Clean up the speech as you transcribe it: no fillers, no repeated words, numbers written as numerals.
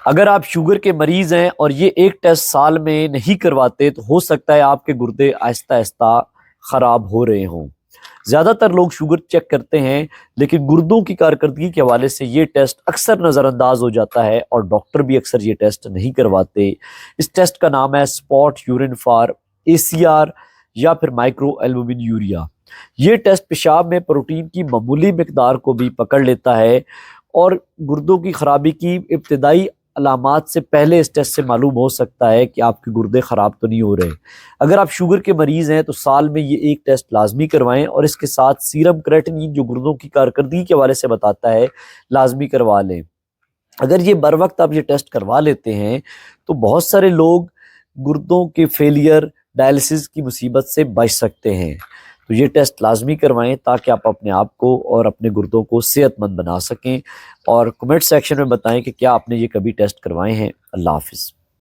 اگر آپ شوگر کے مریض ہیں اور یہ ایک ٹیسٹ سال میں نہیں کرواتے تو ہو سکتا ہے آپ کے گردے آہستہ آہستہ خراب ہو رہے ہوں۔ زیادہ تر لوگ شوگر چیک کرتے ہیں لیکن گردوں کی کارکردگی کے حوالے سے یہ ٹیسٹ اکثر نظر انداز ہو جاتا ہے اور ڈاکٹر بھی اکثر یہ ٹیسٹ نہیں کرواتے۔ اس ٹیسٹ کا نام ہے اسپاٹ یورین فار ACR یا پھر مائکرو ایلبومن یوریا۔ یہ ٹیسٹ پیشاب میں پروٹین کی معمولی مقدار کو بھی پکڑ لیتا ہے اور گردوں کی خرابی کی ابتدائی علامات سے پہلے اس ٹیسٹ سے معلوم ہو سکتا ہے کہ آپ کے گردے خراب تو نہیں ہو رہے۔ اگر آپ شوگر کے مریض ہیں تو سال میں یہ ایک ٹیسٹ لازمی کروائیں اور اس کے ساتھ سیرم کریٹنین جو گردوں کی کارکردگی کے حوالے سے بتاتا ہے لازمی کروا لیں۔ اگر یہ بر وقت آپ یہ ٹیسٹ کروا لیتے ہیں تو بہت سارے لوگ گردوں کے فیلئر ڈائلسس کی مصیبت سے بچ سکتے ہیں۔ تو یہ ٹیسٹ لازمی کروائیں تاکہ آپ اپنے آپ کو اور اپنے گردوں کو صحت مند بنا سکیں، اور کمنٹ سیکشن میں بتائیں کہ کیا آپ نے یہ کبھی ٹیسٹ کروائے ہیں۔ اللہ حافظ۔